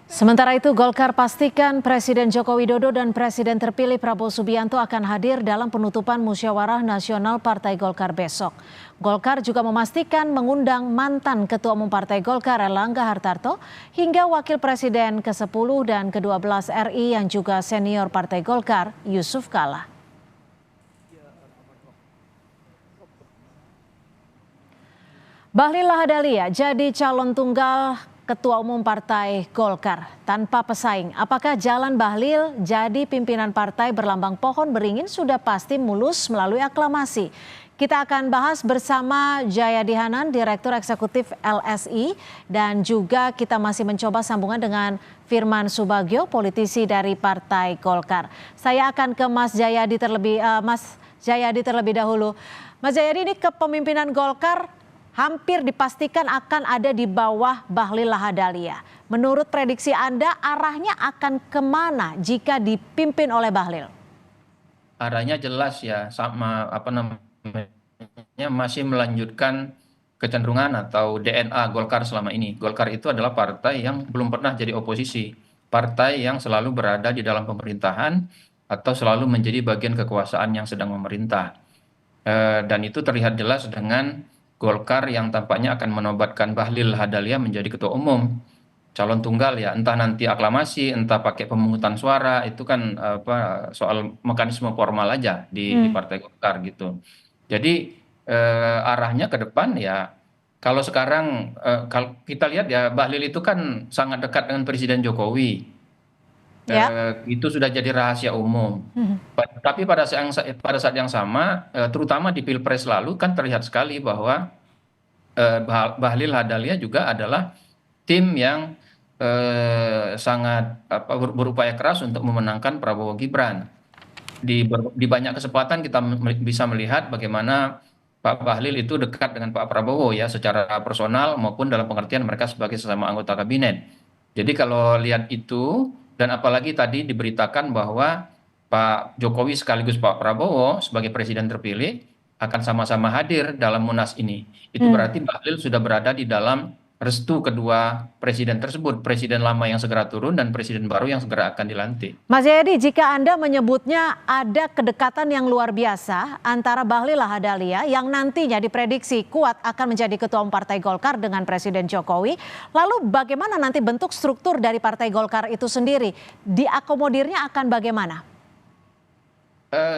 Sementara itu, Golkar pastikan Presiden Joko Widodo dan Presiden terpilih Prabowo Subianto akan hadir dalam penutupan Musyawarah Nasional Partai Golkar besok. Golkar juga memastikan mengundang mantan Ketua Umum Partai Golkar Erlangga Hartarto hingga Wakil Presiden ke-10 dan ke-12 RI yang juga senior Partai Golkar Yusuf Kala. Bahlil Lahadalia jadi calon tunggal Ketua Umum Partai Golkar tanpa pesaing. Apakah jalan Bahlil jadi pimpinan partai berlambang pohon beringin sudah pasti mulus melalui aklamasi? Kita akan bahas bersama Jayadi Hanan, Direktur Eksekutif LSI, dan juga kita masih mencoba sambungan dengan Firman Subagio, politisi dari Partai Golkar. Saya akan ke Mas Jayadi terlebih dahulu. Mas Jayadi, ini kepemimpinan Golkar hampir dipastikan akan ada di bawah Bahlil Lahadalia. Menurut prediksi Anda, arahnya akan kemana jika dipimpin oleh Bahlil? Arahnya jelas ya, sama masih melanjutkan kecenderungan atau DNA Golkar selama ini. Golkar itu adalah partai yang belum pernah jadi oposisi, partai yang selalu berada di dalam pemerintahan atau selalu menjadi bagian kekuasaan yang sedang memerintah. Dan itu terlihat jelas dengan Golkar yang tampaknya akan menobatkan Bahlil Lahadalia menjadi ketua umum, calon tunggal ya, entah nanti aklamasi, entah pakai pemungutan suara, itu kan soal mekanisme formal aja di Partai Golkar gitu. Jadi arahnya ke depan ya, kalau sekarang kalau kita lihat ya, Bahlil itu kan sangat dekat dengan Presiden Jokowi. Itu sudah jadi rahasia umum. Tapi pada saat yang sama, terutama di Pilpres lalu kan terlihat sekali bahwa Bahlil Lahadalia juga adalah tim yang sangat berupaya keras untuk memenangkan Prabowo Gibran. Di banyak kesempatan kita bisa melihat bagaimana Pak Bahlil itu dekat dengan Pak Prabowo ya, secara personal maupun dalam pengertian mereka sebagai sesama anggota kabinet. Jadi kalau lihat itu, dan apalagi tadi diberitakan bahwa Pak Jokowi sekaligus Pak Prabowo sebagai presiden terpilih akan sama-sama hadir dalam Munas ini. Itu berarti Bahlil sudah berada di dalam restu kedua presiden tersebut, presiden lama yang segera turun dan presiden baru yang segera akan dilantik. Mas Jayadi, jika Anda menyebutnya ada kedekatan yang luar biasa antara Bahlil Lahadalia yang nantinya diprediksi kuat akan menjadi ketua umum Partai Golkar dengan Presiden Jokowi, lalu bagaimana nanti bentuk struktur dari Partai Golkar itu sendiri? Diakomodirnya akan bagaimana?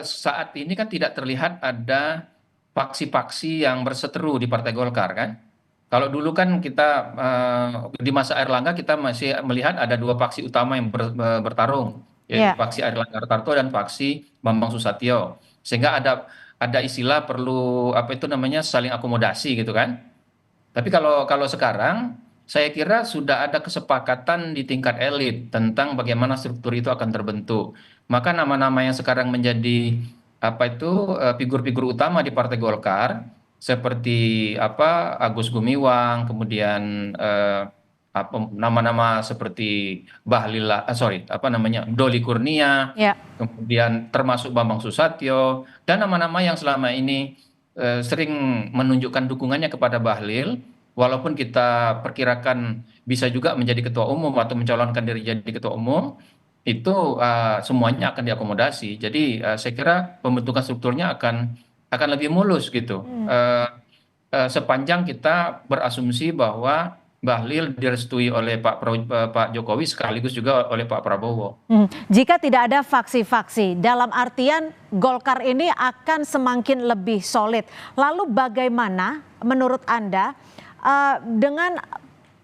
Saat ini kan tidak terlihat ada faksi-faksi yang berseteru di Partai Golkar kan. Kalau dulu kan kita di masa Erlangga kita masih melihat ada dua faksi utama yang bertarung, yaitu faksi Erlangga Hartarto dan faksi Bambang Susatyo. Sehingga ada istilah perlu saling akomodasi gitu kan. Tapi kalau sekarang saya kira sudah ada kesepakatan di tingkat elit tentang bagaimana struktur itu akan terbentuk. Maka nama-nama yang sekarang menjadi figur-figur utama di Partai Golkar seperti Agus Gumiwang, kemudian nama-nama seperti Doli Kurnia, kemudian termasuk Bambang Susatyo, dan nama-nama yang selama ini sering menunjukkan dukungannya kepada Bahlil, walaupun kita perkirakan bisa juga menjadi ketua umum atau mencalonkan diri jadi ketua umum, itu semuanya akan diakomodasi. Jadi saya kira pembentukan strukturnya akan lebih mulus gitu. Sepanjang kita berasumsi bahwa Bahlil direstui oleh Pak Jokowi sekaligus juga oleh Pak Prabowo. Jika tidak ada faksi-faksi, dalam artian Golkar ini akan semakin lebih solid. Lalu bagaimana menurut Anda dengan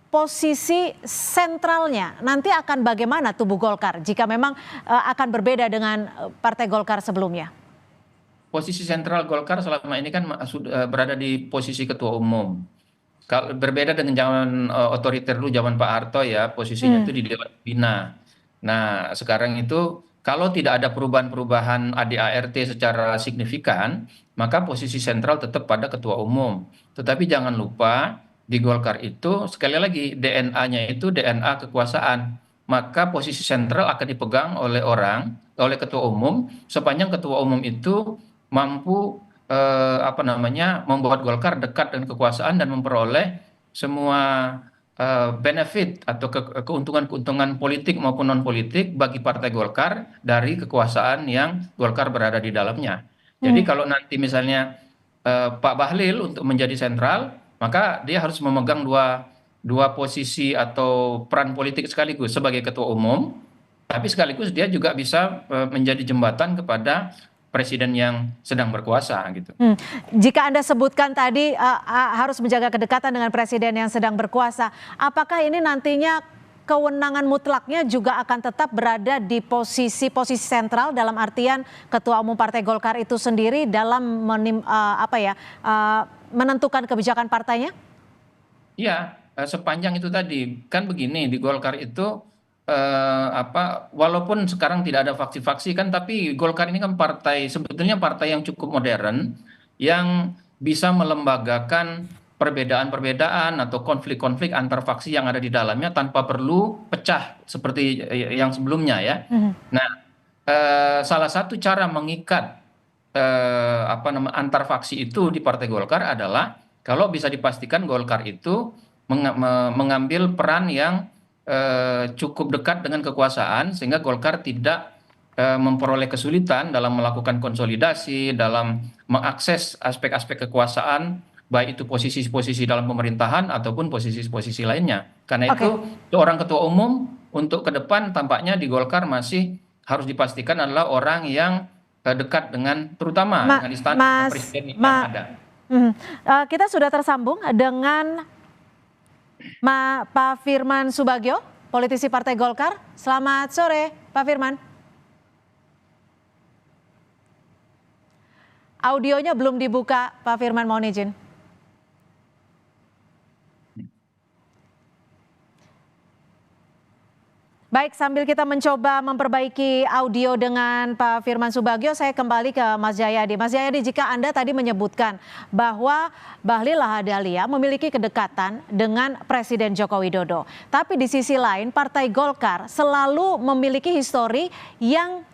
posisi sentralnya nanti akan bagaimana tubuh Golkar jika memang akan berbeda dengan Partai Golkar sebelumnya? Posisi sentral Golkar selama ini kan sudah berada di posisi ketua umum. Kalau berbeda dengan zaman otoriter dulu, zaman Pak Harto ya, posisinya itu di Dewan Pembina. Nah, sekarang itu kalau tidak ada perubahan-perubahan ADART secara signifikan, maka posisi sentral tetap pada ketua umum. Tetapi jangan lupa di Golkar itu sekali lagi DNA-nya itu DNA kekuasaan. Maka posisi sentral akan dipegang oleh ketua umum sepanjang ketua umum itu mampu membuat Golkar dekat dengan kekuasaan dan memperoleh semua benefit atau keuntungan-keuntungan politik maupun non politik bagi Partai Golkar dari kekuasaan yang Golkar berada di dalamnya. Jadi Hmm. kalau nanti misalnya Pak Bahlil untuk menjadi sentral, maka dia harus memegang dua posisi atau peran politik sekaligus sebagai ketua umum, tapi sekaligus dia juga bisa menjadi jembatan kepada presiden yang sedang berkuasa gitu. Hmm. Jika Anda sebutkan tadi harus menjaga kedekatan dengan presiden yang sedang berkuasa, apakah ini nantinya kewenangan mutlaknya juga akan tetap berada di posisi-posisi sentral dalam artian Ketua Umum Partai Golkar itu sendiri dalam menentukan kebijakan partainya? Iya, sepanjang itu tadi kan begini di Golkar itu walaupun sekarang tidak ada faksi-faksi kan, tapi Golkar ini kan sebetulnya partai yang cukup modern yang bisa melembagakan perbedaan-perbedaan atau konflik-konflik antar faksi yang ada di dalamnya tanpa perlu pecah seperti yang sebelumnya ya. Mhm. Nah, salah satu cara mengikat antar faksi itu di Partai Golkar adalah kalau bisa dipastikan Golkar itu mengambil peran yang cukup dekat dengan kekuasaan sehingga Golkar tidak memperoleh kesulitan dalam melakukan konsolidasi, dalam mengakses aspek-aspek kekuasaan, baik itu posisi-posisi dalam pemerintahan ataupun posisi-posisi lainnya. Karena Oke. itu seorang ketua umum untuk ke depan tampaknya di Golkar masih harus dipastikan adalah orang yang dekat dengan terutama dengan istana Mas, presiden yang ada. Kita sudah tersambung dengan Pak Firman Subagio, politisi Partai Golkar. Selamat sore, Pak Firman. Audionya belum dibuka, Pak Firman, mohon izin. Baik, sambil kita mencoba memperbaiki audio dengan Pak Firman Subagio, saya kembali ke Mas Jayadi. Mas Jayadi, jika Anda tadi menyebutkan bahwa Bahlil Lahadalia memiliki kedekatan dengan Presiden Joko Widodo. Tapi di sisi lain, Partai Golkar selalu memiliki histori yang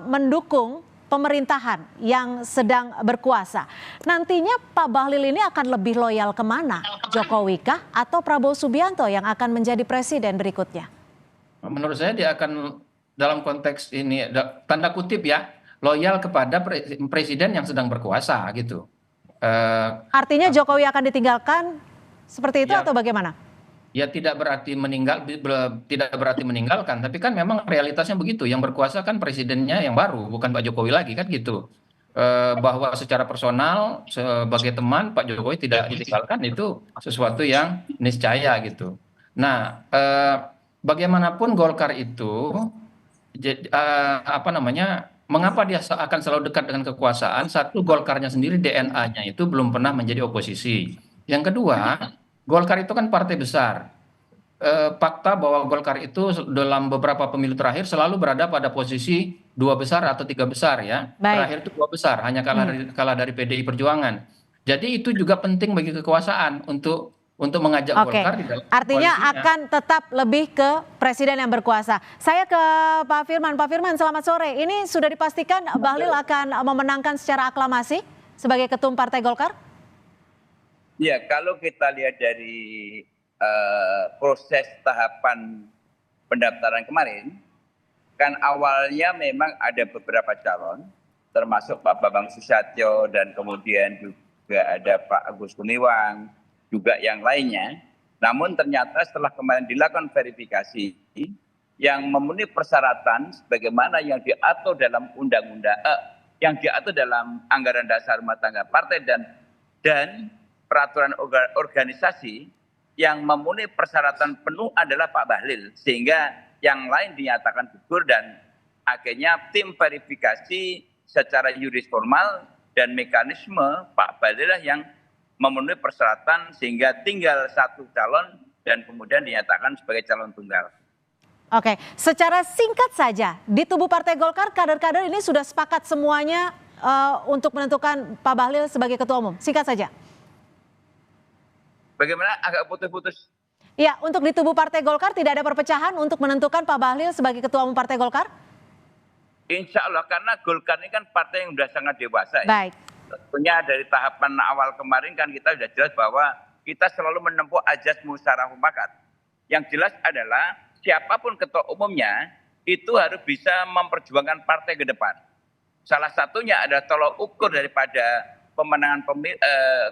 mendukung pemerintahan yang sedang berkuasa. Nantinya Pak Bahlil ini akan lebih loyal kemana? Jokowi kah atau Prabowo Subianto yang akan menjadi presiden berikutnya? Menurut saya dia akan dalam konteks ini tanda kutip ya loyal kepada presiden yang sedang berkuasa gitu. Artinya Jokowi akan ditinggalkan seperti itu Ya, atau bagaimana? ya tidak berarti meninggalkan, tapi kan memang realitasnya begitu. Yang berkuasa kan presidennya yang baru, bukan Pak Jokowi lagi kan gitu. Bahwa secara personal sebagai teman Pak Jokowi tidak ditinggalkan itu sesuatu yang niscaya gitu. Nah, bagaimanapun Golkar itu mengapa dia akan selalu dekat dengan kekuasaan? Satu, Golkarnya sendiri DNA-nya itu belum pernah menjadi oposisi. Yang kedua, Golkar itu kan partai besar. Fakta bahwa Golkar itu dalam beberapa pemilu terakhir selalu berada pada posisi dua besar atau tiga besar ya. Baik. Terakhir itu dua besar, hanya kalah dari PDI Perjuangan. Jadi itu juga penting bagi kekuasaan untuk mengajak Oke, Golkar di dalam artinya koalisinya. akan tetap lebih ke presiden yang berkuasa. Saya ke Pak Firman. Pak Firman, selamat sore. Ini sudah dipastikan Bahlil akan memenangkan secara aklamasi sebagai ketum Partai Golkar? Ya, kalau kita lihat dari proses tahapan pendaftaran kemarin, kan awalnya memang ada beberapa calon, termasuk Pak Bambang Susatyo dan kemudian juga ada Pak Agus Gumiwang, juga yang lainnya. Namun ternyata setelah kemarin dilakukan verifikasi yang memenuhi persyaratan sebagaimana yang diatur dalam undang-undang, yang diatur dalam anggaran dasar rumah tangga partai dan peraturan organisasi, yang memenuhi persyaratan penuh adalah Pak Bahlil, sehingga yang lain dinyatakan gugur dan akhirnya tim verifikasi secara yuris formal dan mekanisme Pak Bahlil lah yang memenuhi persyaratan sehingga tinggal satu calon dan kemudian dinyatakan sebagai calon tunggal. Oke, secara singkat saja, di tubuh Partai Golkar kader-kader ini sudah sepakat semuanya untuk menentukan Pak Bahlil sebagai ketua umum. Singkat saja. Bagaimana, agak putus-putus? Ya, untuk di tubuh Partai Golkar tidak ada perpecahan untuk menentukan Pak Bahlil sebagai ketua umum Partai Golkar? Insya Allah, karena Golkar ini kan partai yang sudah sangat dewasa. Baik. Tentunya dari tahapan awal kemarin kan kita sudah jelas bahwa kita selalu menempuh ajas musyawarah mufakat. Yang jelas adalah siapapun ketua umumnya itu harus bisa memperjuangkan partai ke depan. Salah satunya adalah tolok ukur daripada pemenangan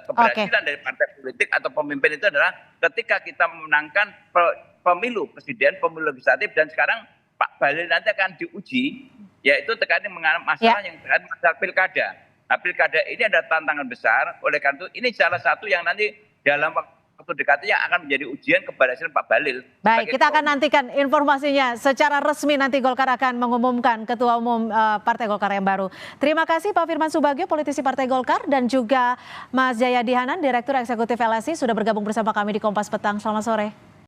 keberhasilan dari partai politik atau pemimpin itu adalah ketika kita memenangkan pemilu presiden, pemilu legislatif, dan sekarang Pak Bahlil nanti akan diuji, yaitu terkait dengan masalah yang terkait masalah pilkada. Nah, pilkada ini ada tantangan besar, oleh karena itu ini salah satu yang nanti dalam waktu dekatnya akan menjadi ujian keberhasilan Pak Bahlil. Baik, kita akan nantikan informasinya secara resmi, nanti Golkar akan mengumumkan ketua umum Partai Golkar yang baru. Terima kasih Pak Firman Subagio, politisi Partai Golkar, dan juga Mas Jayadi Hanan, Direktur Eksekutif LSI, sudah bergabung bersama kami di Kompas Petang. Selamat sore.